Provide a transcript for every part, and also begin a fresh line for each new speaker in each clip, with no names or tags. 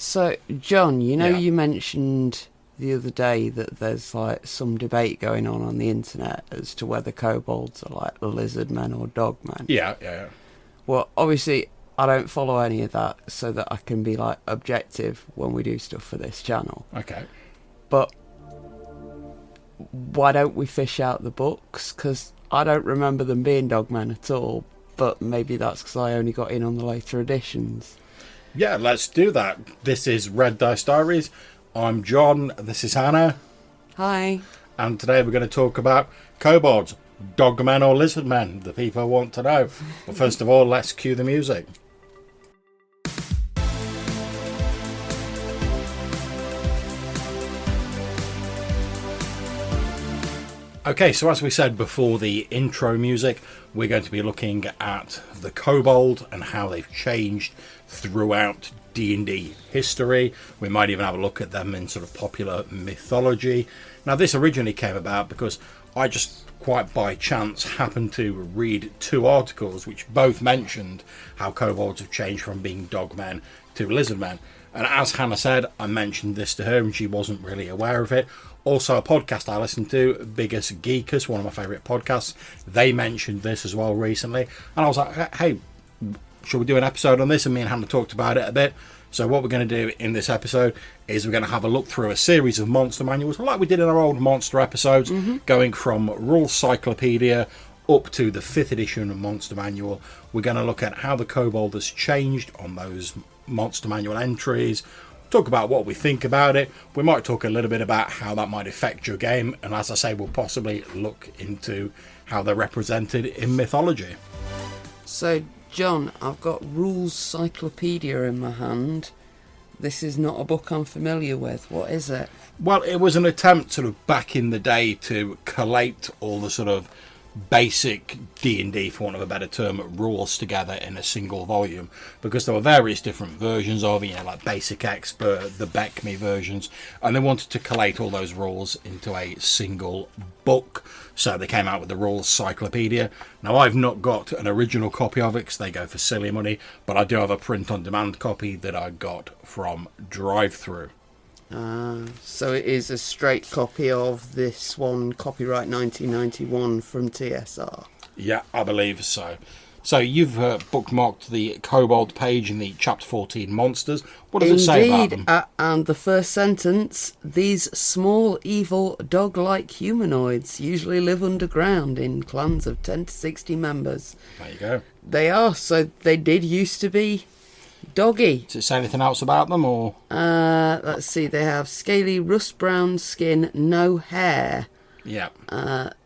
So, John,
Yeah.
you mentioned the other day that there's like some debate going on the internet as to whether kobolds are like lizard men or dog men.
Yeah.
Well, obviously, I don't follow any of that so that I can be like objective when we do stuff for this channel.
Okay.
But why don't we fish out the books? Because I don't remember them being dog men at all. But maybe that's because I only got in on the later editions.
Yeah, let's do that. This is Red Dice Diaries. I'm John. This is Hannah.
Hi.
And today we're going to talk about kobolds, dog men or lizard men. The people want to know. But first of all, let's cue the music. Okay, so as we said before the intro music, we're going to be looking at the kobold and how they've changed throughout D&D history. We might even have a look at them in sort of popular mythology. Now, this originally came about because I just quite by chance happened to read two articles which both mentioned how kobolds have changed from being dogmen to lizard men. And as Hannah said, I mentioned this to her and she wasn't really aware of it. Also, a podcast I listened to, Biggest Geekers, one of my favourite podcasts, they mentioned this as well recently. And I was like, hey, should we do an episode on this? And me and Hannah talked about it a bit. So what we're going to do in this episode is we're going to have a look through a series of monster manuals, like we did in our old monster episodes, going from Rules Cyclopedia up to the 5th edition of Monster Manual. We're going to look at how the kobold has changed on those monster manual entries, talk about what we think about it. We might talk a little bit about how that might affect your game, and as I say, we'll possibly look into how they're represented in mythology.
So, John, I've got Rules Cyclopedia in my hand. This is not a book I'm familiar with. What is it?
Well, it was an attempt sort of back in the day to collate all the sort of basic D&D, for want of a better term, rules together in a single volume, because there were various different versions of it, like Basic Expert, the Beckme versions, and they wanted to collate all those rules into a single book, so they came out with the Rules Cyclopedia. Now, I've not got an original copy of it because they go for silly money, but I do have a print-on-demand copy that I got from Drive-Thru.
So it is a straight copy of this one, copyright 1991 from TSR.
Yeah, I believe so. So you've bookmarked the kobold page in the chapter 14 monsters. What does it say about them?
And the first sentence, these small, evil, dog-like humanoids usually live underground in clans of 10 to 60 members.
There you go.
They are, so they did used to be doggy.
Does it say anything else about them, or?
Let's see, they have scaly rust-brown skin, no hair.
Yeah.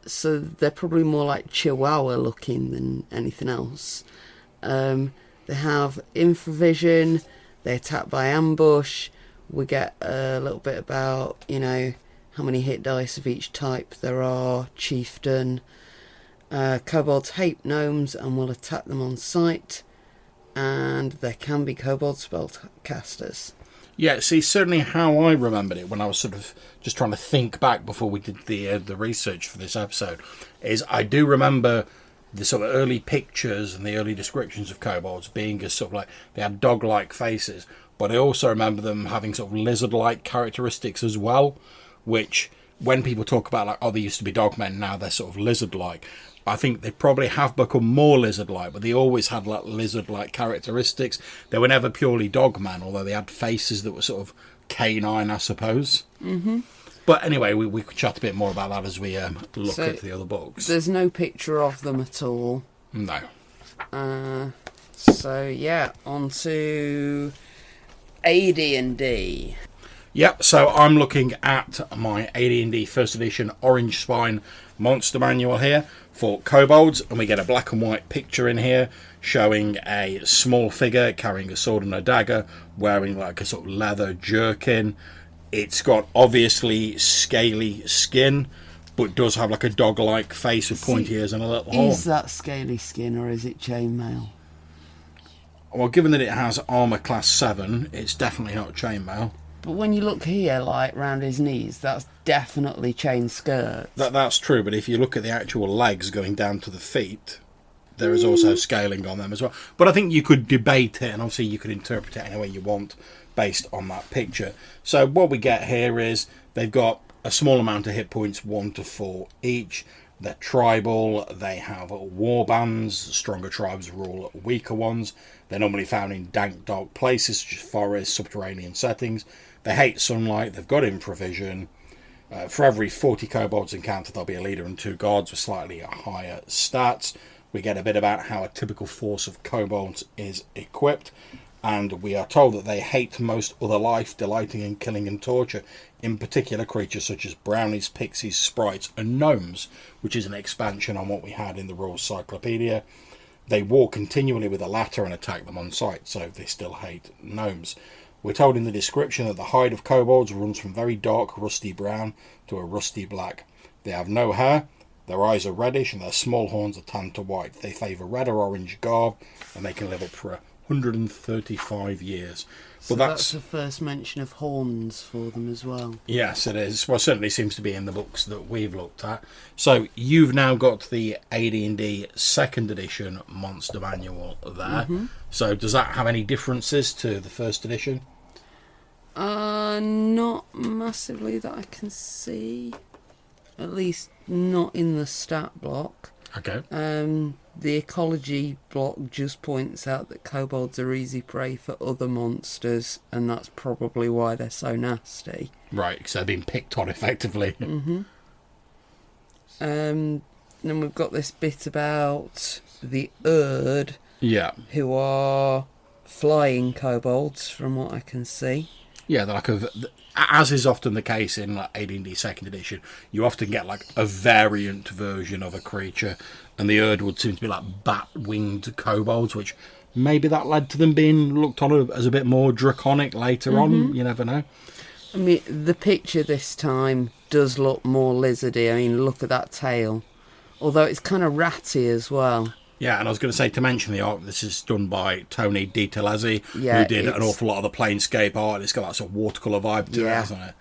So they're probably more like Chihuahua looking than anything else. They have infravision, they attack by ambush. We get a little bit about, how many hit dice of each type there are, chieftain. Kobolds hate gnomes and will attack them on sight. And there can be kobold spellcasters.
Yeah, see, certainly how I remembered it when I was sort of just trying to think back before we did the research for this episode, is I do remember the sort of early pictures and the early descriptions of kobolds being as sort of like, they had dog-like faces, but I also remember them having sort of lizard-like characteristics as well, which when people talk about like, oh, they used to be dogmen, now they're sort of lizard-like, I think they probably have become more lizard-like, but they always had like lizard-like characteristics. They were never purely dogmen, although they had faces that were sort of canine, I suppose. Mm-hmm. But anyway, we could chat a bit more about that as we look at the other books.
There's no picture of them at all.
No.
So yeah, on to AD&D.
Yep, so I'm looking at my AD&D First Edition Orange Spine Monster Manual here for kobolds, and we get a black and white picture in here showing a small figure carrying a sword and a dagger, wearing like a sort of leather jerkin. It's got obviously scaly skin, but does have like a dog-like face with pointy ears and a little horn.
Is that scaly skin or is it chainmail?
Well, given that it has armour class 7, it's definitely not chainmail.
But when you look here, like, round his knees, that's definitely chain skirts.
That's true, but if you look at the actual legs going down to the feet, there is also scaling on them as well. But I think you could debate it, and obviously you could interpret it any way you want based on that picture. So what we get here is they've got a small amount of hit points, 1 to 4 each. They're tribal, they have war bands, stronger tribes rule weaker ones. They're normally found in dank, dark places such as forests, subterranean settings. They hate sunlight, they've got improvision. For every 40 kobolds encountered, there'll be a leader and 2 guards with slightly higher stats. We get a bit about how a typical force of kobolds is equipped. And we are told that they hate most other life, delighting in killing and torture, in particular creatures such as brownies, pixies, sprites and gnomes, which is an expansion on what we had in the Rules Cyclopedia. They war continually with the latter and attack them on sight, so they still hate gnomes. We're told in the description that the hide of kobolds runs from very dark rusty brown to a rusty black. They have no hair, their eyes are reddish and their small horns are tanned to white. They favour red or orange garb and they can live up for 135 years.
So that's the first mention of horns for them as well.
Yes, it is. Well, it certainly seems to be in the books that we've looked at. So you've now got the AD&D 2nd edition monster manual there. So does that have any differences to the 1st edition?
Not massively that I can see. At least not in the stat block.
Okay.
The ecology block just points out that kobolds are easy prey for other monsters, and that's probably why they're so nasty.
Right, because they're being picked on effectively.
Then we've got this bit about the Erd, who are flying kobolds, from what I can see.
Yeah, they're as is often the case in like AD&D 2nd edition, you often get like a variant version of a creature, and the Erd would seem to be like bat-winged kobolds, which maybe that led to them being looked on as a bit more draconic later on. You never know.
I mean, the picture this time does look more lizardy. I mean, look at that tail. Although it's kind of ratty as well.
Yeah, and I was going to say, to mention the art, this is done by Tony DiTerlazzi,
yeah,
who did an awful lot of the Planescape art. It's got that sort of watercolour vibe to it, hasn't it?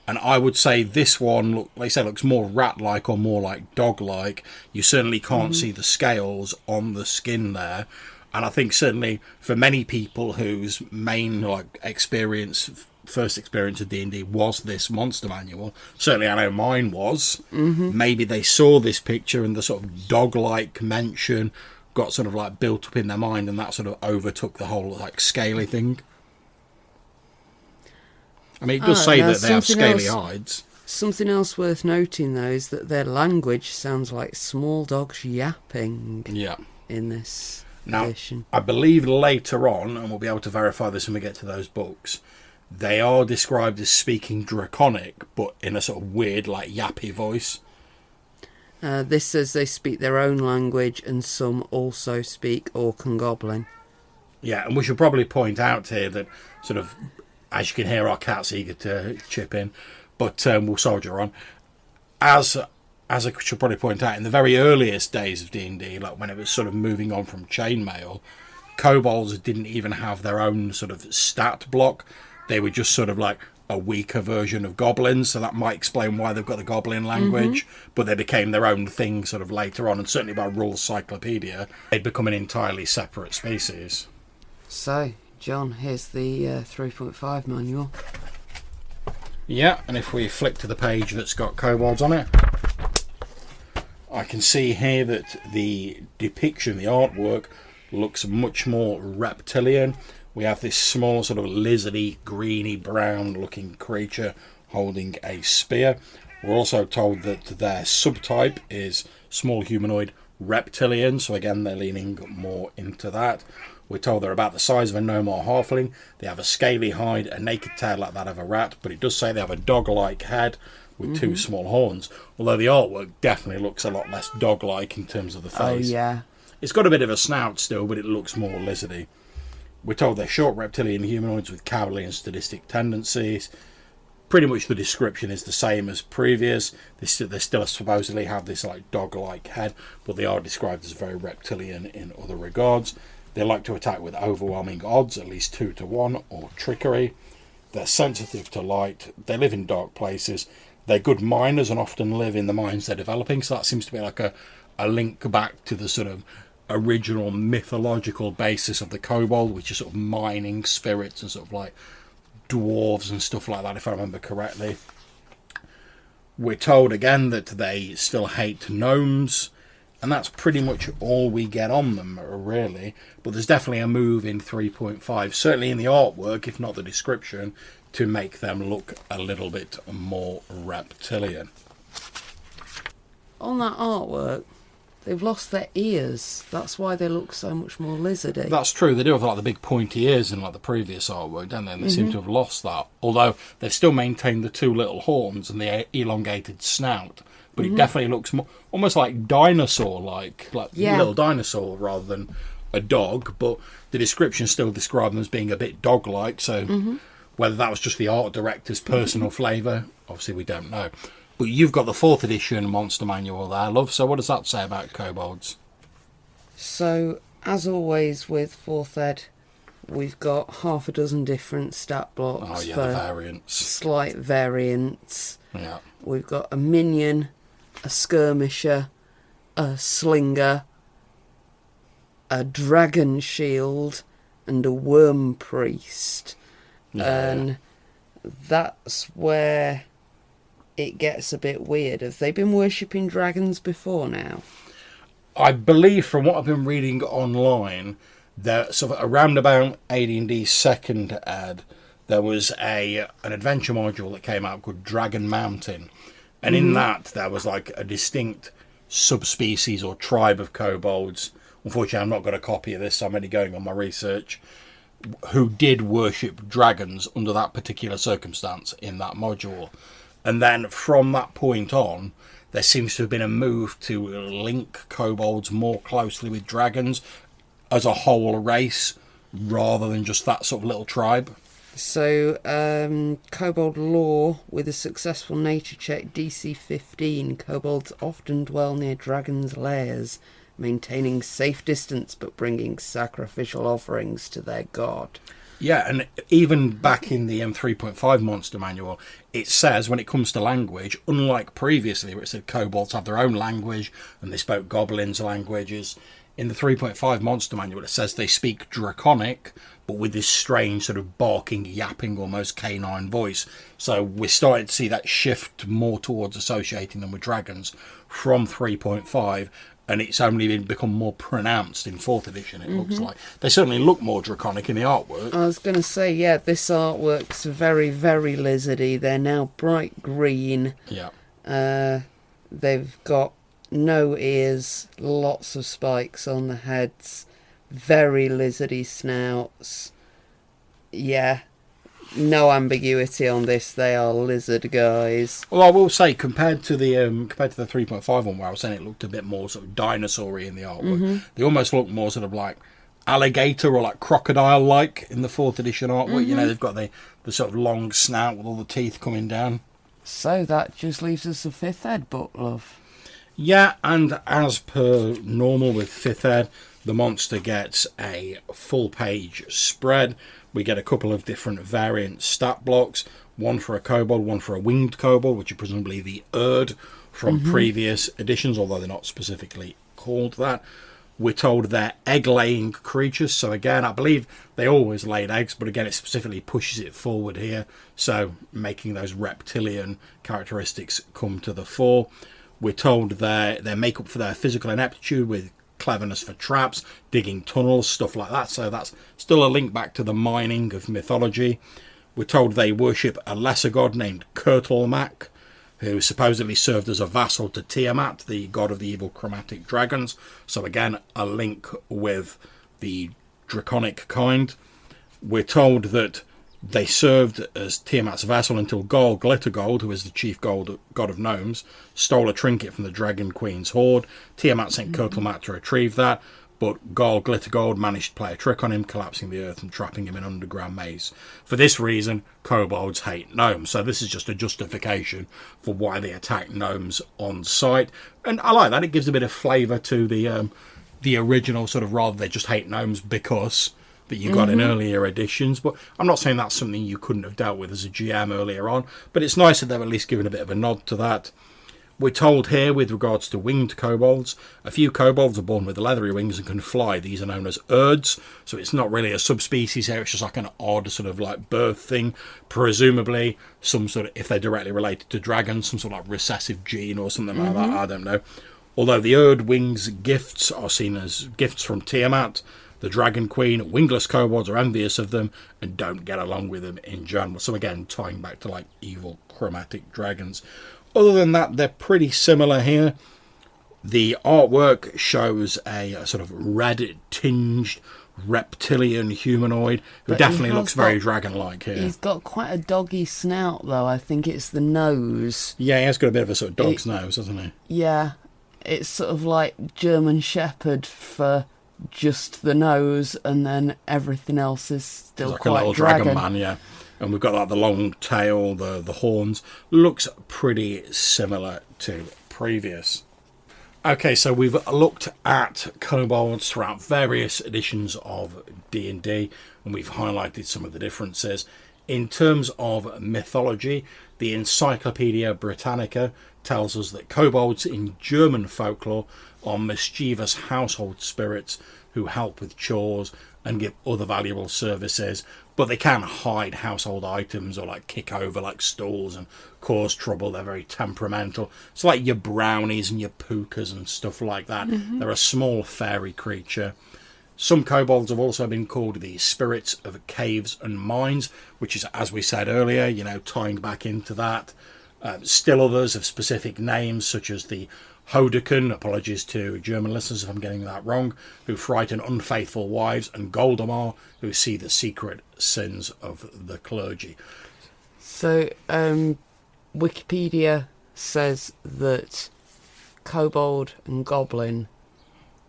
And I would say this one, like I say, looks more rat-like or more like dog-like. You certainly can't see the scales on the skin there. And I think certainly for many people whose main first experience of D&D was this monster manual, certainly I know mine was, maybe they saw this picture and the sort of dog-like mention got sort of like built up in their mind, and that sort of overtook the whole like scaly thing. I mean, it does say that they have scaly hides.
Something else worth noting, though, is that their language sounds like small dogs yapping in this edition.
I believe later on, and we'll be able to verify this when we get to those books, they are described as speaking Draconic, but in a sort of weird, like, yappy voice.
This says they speak their own language, and some also speak Orc and Goblin. Yeah,
and we should probably point out here that sort of, as you can hear, our cat's eager to chip in, but we'll soldier on. As I should probably point out, in the very earliest days of D&D, like when it was sort of moving on from chainmail, kobolds didn't even have their own sort of stat block. They were just sort of like a weaker version of goblins, so that might explain why they've got the goblin language, but they became their own thing sort of later on, and certainly by Rules Cyclopedia, they'd become an entirely separate species.
So, John, here's the 3.5 manual.
Yeah, and if we flick to the page that's got kobolds on it, I can see here that the depiction, the artwork, looks much more reptilian. We have this small sort of lizardy, greeny, brown looking creature holding a spear. We're also told that their subtype is small humanoid reptilian, so again they're leaning more into that. We're told they're about the size of a gnome or halfling. They have a scaly hide, a naked tail like that of a rat, but it does say they have a dog-like head with two small horns, although the artwork definitely looks a lot less dog-like in terms of the face.
Oh, yeah.
It's got a bit of a snout still, but it looks more lizardy. We're told they're short reptilian humanoids with cowardly and sadistic tendencies. Pretty much the description is the same as previous. They still supposedly have this like dog-like head, but they are described as very reptilian in other regards. They like to attack with overwhelming odds, at least 2 to 1, or trickery. They're sensitive to light. They live in dark places. They're good miners and often live in the mines they're developing, so that seems to be like a link back to the sort of original mythological basis of the kobold, which is sort of mining spirits and sort of like dwarves and stuff like that, if I remember correctly. We're told again that they still hate gnomes, and that's pretty much all we get on them, really. But there's definitely a move in 3.5, certainly in the artwork, if not the description, to make them look a little bit more reptilian.
On that artwork, they've lost their ears. That's why they look so much more lizardy.
That's true. They do have like the big pointy ears in like the previous artwork, don't they? And they seem to have lost that. Although they've still maintained the two little horns and the elongated snout. But it definitely looks more, almost like dinosaur-like, little dinosaur rather than a dog. But the description still described them as being a bit dog-like. So whether that was just the art director's personal flavour, obviously we don't know. But you've got the 4th edition Monster Manual there, love. So what does that say about kobolds?
So, as always with 4th ed, we've got half a dozen different stat blocks
The
for
variants.
slight variants.
Yeah.
We've got a minion, a skirmisher, a slinger, a dragon shield, and a worm priest. And that's where it gets a bit weird. Have they been worshipping dragons before now?
I believe from what I've been reading online that sort of around about AD&D 2nd ed, there was an adventure module that came out called Dragon Mountain. And in that, there was like a distinct subspecies or tribe of kobolds. Unfortunately, I've not got a copy of this, so I'm only going on my research, who did worship dragons under that particular circumstance in that module. And then from that point on, there seems to have been a move to link kobolds more closely with dragons as a whole race, rather than just that sort of little tribe.
So, kobold lore, with a successful nature check DC 15, kobolds often dwell near dragons' lairs, maintaining safe distance but bringing sacrificial offerings to their god.
Yeah, and even back in the M3.5 Monster Manual, it says when it comes to language, unlike previously where it said kobolds have their own language and they spoke goblins' languages, in the 3.5 Monster Manual it says they speak Draconic, but with this strange sort of barking, yapping, almost canine voice. So we're starting to see that shift more towards associating them with dragons from 3.5, and it's only become more pronounced in 4th edition, it looks like. They certainly look more draconic in the artwork.
I was going to say, yeah, this artwork's very, very lizardy. They're now bright green.
Yeah.
They've got no ears, lots of spikes on the heads, very lizardy snouts. Yeah, no ambiguity on this. They are lizard guys.
Well, I will say, compared to the 3.5 one, where I was saying it looked a bit more sort of dinosaur-y in the artwork, they almost look more sort of like alligator or like crocodile-like in the 4th edition artwork. You know, they've got the sort of long snout with all the teeth coming down.
So that just leaves us a 5th ed book, love.
Yeah, and as per normal with 5th ed, the monster gets a full-page spread. We get a couple of different variant stat blocks, one for a kobold, one for a winged kobold, which are presumably the Erd from previous editions, although they're not specifically called that. We're told they're egg-laying creatures, so again, I believe they always laid eggs, but again, it specifically pushes it forward here, so making those reptilian characteristics come to the fore. We're told they make up for their physical ineptitude with cleverness for traps, digging tunnels, stuff like that. So that's still a link back to the mining of mythology. We're told they worship a lesser god named Kurtlmak, who supposedly served as a vassal to Tiamat, the god of the evil chromatic dragons. So again, a link with the draconic kind. We're told that they served as Tiamat's vassal until Garl Glittergold, who is the chief god of gnomes, stole a trinket from the Dragon Queen's hoard. Tiamat sent Kurtlmak to retrieve that, but Garl Glittergold managed to play a trick on him, collapsing the earth and trapping him in an underground maze. For this reason, kobolds hate gnomes. So this is just a justification for why they attack gnomes on sight. And I like that. It gives a bit of flavour to the original sort of, rather they just hate gnomes because that you got in earlier editions. But I'm not saying that's something you couldn't have dealt with as a GM earlier on, but it's nice that they've at least given a bit of a nod to that. We're told here, with regards to winged kobolds, a few kobolds are born with leathery wings and can fly. These are known as urds, so it's not really a subspecies here, it's just like an odd sort of like birth thing. Presumably, some sort of, if they're directly related to dragons, some sort of like recessive gene or something like that, I don't know. Although the Erd Wings gifts are seen as gifts from Tiamat, the Dragon Queen, wingless kobolds are envious of them and don't get along with them in general. So again, tying back to like evil chromatic dragons. Other than that, they're pretty similar here. The artwork shows a sort of red-tinged reptilian humanoid who
But
definitely looks very dragon-like here.
He's got quite a doggy snout, though. I think it's the nose.
Yeah, he has got a bit of a sort of dog's nose, hasn't he?
Yeah, it's sort of like German Shepherd for just the nose, and then everything else is still
like
quite
a little dragon man, yeah. And we've got like the long tail, the horns. Looks pretty similar to previous. Okay, so we've looked at kobolds throughout various editions of D&D, and we've highlighted some of the differences. In terms of mythology, the Encyclopedia Britannica tells us that kobolds in German folklore are mischievous household spirits who help with chores and give other valuable services, but they can hide household items or like kick over like stools and cause trouble. They're very temperamental. It's like your brownies and your pukas and stuff like that. They're a small fairy creature. Some kobolds have also been called the spirits of caves and mines, which is, as we said earlier, you know, tying back into that. Still others have specific names, such as the Hodeken, apologies to German listeners if I'm getting that wrong, who frighten unfaithful wives, and Goldemar, who see the secret sins of the clergy.
So, Wikipedia says that kobold and goblin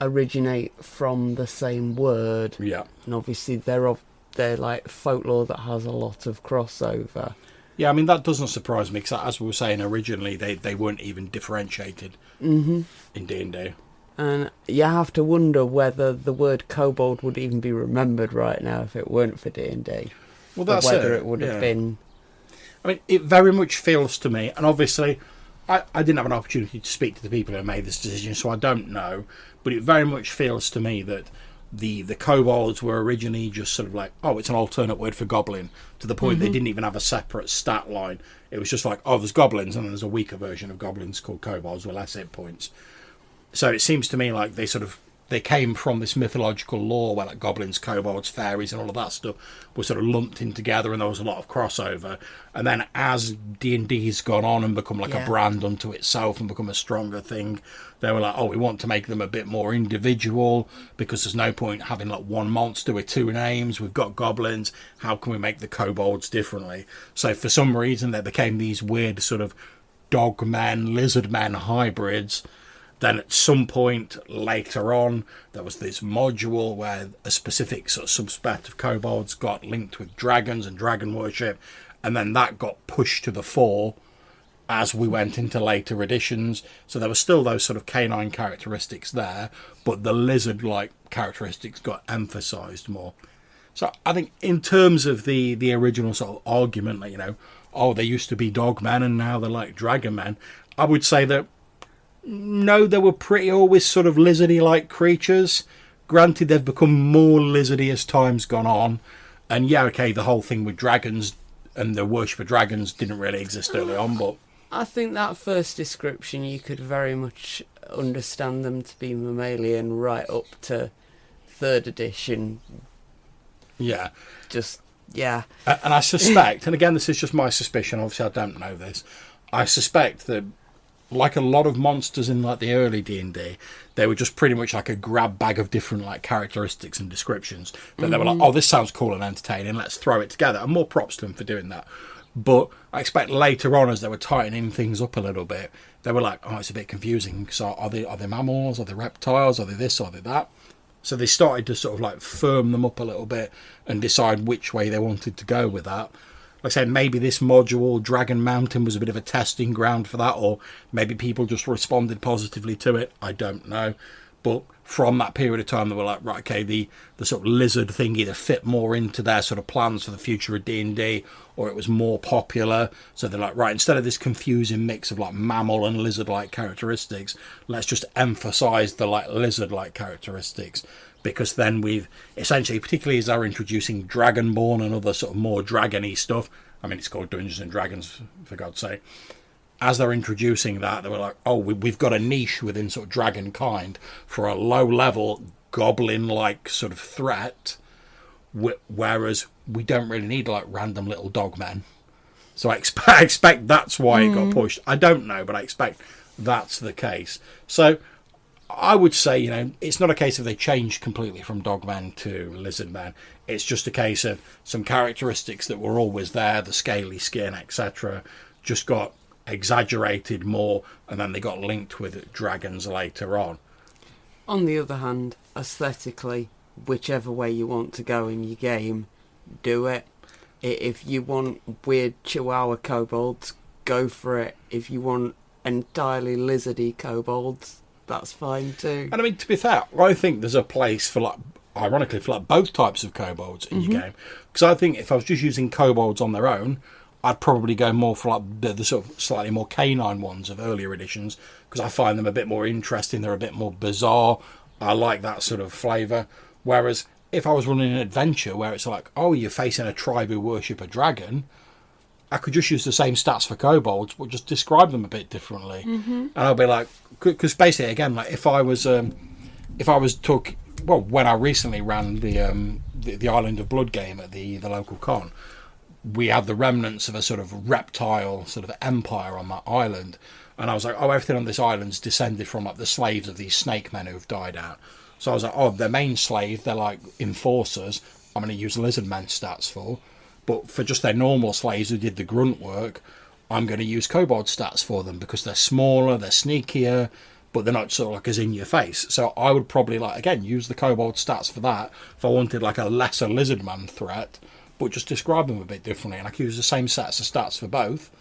originate from the same word.
Yeah.
And obviously they're like folklore that has a lot of crossover.
Yeah, I mean, that doesn't surprise me, because as we were saying originally, they weren't even differentiated in D&D.
And you have to wonder whether the word kobold would even be remembered right now if it weren't for D&D.
Well, that's
whether it would have been...
I mean, it very much feels to me, and obviously I didn't have an opportunity to speak to the people who made this decision, so I don't know, but it very much feels to me that the kobolds were originally just sort of like, oh, it's an alternate word for goblin, to the point they didn't even have a separate stat line. It was just like, oh, there's goblins, and then there's a weaker version of goblins called kobolds with less hit points. So it seems to me like they came from this mythological lore where like goblins, kobolds, fairies and all of that stuff were sort of lumped in together, and there was a lot of crossover. And then as D&D's gone on and become like a brand unto itself and become a stronger thing, they were like, oh, we want to make them a bit more individual, because there's no point having like one monster with two names. We've got goblins, how can we make the kobolds differently? So for some reason they became these weird sort of dog-men, lizard-men hybrids. Then at some point later on, there was this module where a specific sort of subset of kobolds got linked with dragons and dragon worship, and then that got pushed to the fore as we went into later editions. So there were still those sort of canine characteristics there, but the lizard-like characteristics got emphasised more. So I think in terms of the original sort of argument, like, you know, oh, they used to be dog men and now they're like dragon men, I would say that no, they were pretty always sort of lizardy-like creatures. Granted, they've become more lizardy as time's gone on. And yeah, okay, the whole thing with dragons and the worship of dragons didn't really exist early on, but...
I think that first description, you could very much understand them to be mammalian right up to 3rd edition.
Yeah.
Just, yeah.
And I suspect, and again, this is just my suspicion, obviously I don't know this, I suspect that like a lot of monsters in like the early D&D, they were just pretty much like a grab bag of different like characteristics and descriptions that they were like, oh, this sounds cool and entertaining, let's throw it together. And more props to them for doing that. But I expect later on, as they were tightening things up a little bit, they were like, oh, it's a bit confusing. So are they mammals? Are they reptiles? Are they this? Are they that? So they started to sort of like firm them up a little bit and decide which way they wanted to go with that. Like I said, maybe this module, Dragon Mountain, was a bit of a testing ground for that, or maybe people just responded positively to it. I don't know. But from that period of time, they were like, right, okay, the sort of lizard thing either fit more into their sort of plans for the future of D&D, or it was more popular. So they're like, right, instead of this confusing mix of like mammal and lizard-like characteristics, let's just emphasize the like lizard-like characteristics. Because then we've essentially, particularly as they're introducing Dragonborn and other sort of more dragon-y stuff, I mean, it's called Dungeons and Dragons, for God's sake. As they're introducing that, they were like, oh, we've got a niche within sort of dragon kind for a low-level, goblin-like sort of threat, whereas we don't really need, like, random little dogmen. So I expect that's why it got pushed. I don't know, but I expect that's the case. So I would say, you know, it's not a case of they changed completely from dogmen to lizardmen. It's just a case of some characteristics that were always there, the scaly skin, etc., just got exaggerated more, and then they got linked with dragons later on.
On the other hand, aesthetically, whichever way you want to go in your game, do it. If you want weird chihuahua kobolds, go for it. If you want entirely lizardy kobolds, that's fine too.
And I mean, to be fair, I think there's a place for, like, ironically, for like both types of kobolds in your game. Because I think if I was just using kobolds on their own, I'd probably go more for like the sort of slightly more canine ones of earlier editions, because I find them a bit more interesting. They're a bit more bizarre. I like that sort of flavour. Whereas if I was running an adventure where it's like, oh, you're facing a tribe who worship a dragon, I could just use the same stats for kobolds, but just describe them a bit differently. And I'll be like, because basically, again, like if I was when I recently ran the Island of Blood game at the local con, we had the remnants of a sort of reptile sort of empire on that island, and I was like, oh, everything on this island's descended from like the slaves of these snake men who've died out. So I was like, oh, their main slave, they're like enforcers, I'm going to use lizard men stats for. But for just their normal slaves who did the grunt work, I'm going to use kobold stats for them, because they're smaller, they're sneakier, but they're not sort of like as in your face. So I would probably, like, again, use the kobold stats for that if I wanted like a lesser lizard man threat, but just describe them a bit differently. And I could use the same sets of stats for both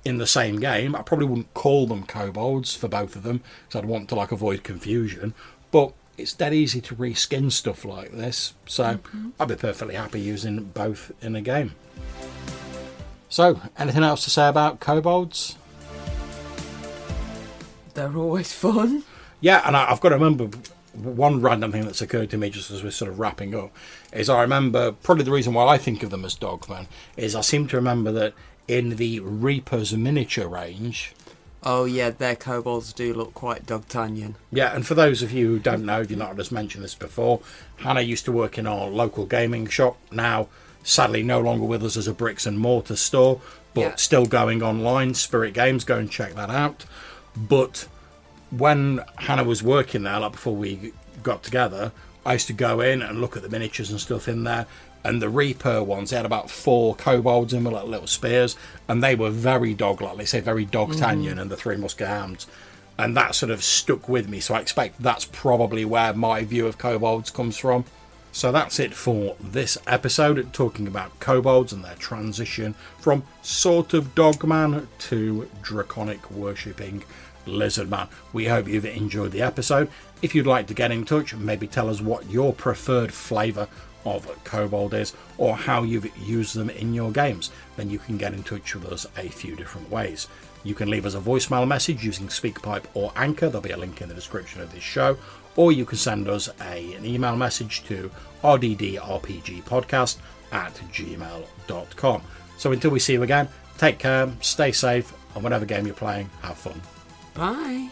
in the same game. I probably wouldn't call them kobolds for both of them, because I'd want to like avoid confusion. But it's dead easy to reskin stuff like this, so I'd be perfectly happy using both in a game. So, anything else to say about kobolds?
They're always fun.
Yeah, and I've got to remember one random thing that's occurred to me just as we're sort of wrapping up, is I remember, probably the reason why I think of them as dogmen, is I seem to remember that in the Reaper's miniature range...
Oh yeah, their kobolds do look quite Dogtanian.
Yeah, and for those of you who don't know, you've not just mentioned this before, Hannah used to work in our local gaming shop, now sadly no longer with us as a bricks and mortar store, but still going online, Spirit Games, go and check that out. But when Hannah was working there, like before we got together, I used to go in and look at the miniatures and stuff in there, and the Reaper ones, they had about 4 kobolds in with like little spears, and they were very dog-like, they say very Dogtanian, and the 3 Musket Hounds, and that sort of stuck with me, so I expect that's probably where my view of kobolds comes from. So that's it for this episode, talking about kobolds and their transition from sort of dogman to draconic worshipping lizardman. We hope you've enjoyed the episode. If you'd like to get in touch, maybe tell us what your preferred flavour of kobold is, or how you've used them in your games, then you can get in touch with us a few different ways. You can leave us a voicemail message using SpeakPipe or Anchor, there'll be a link in the description of this show, or you can send us an email message to rddrpgpodcast@gmail.com. So until we see you again, take care, stay safe, and whatever game you're playing, have fun.
Bye.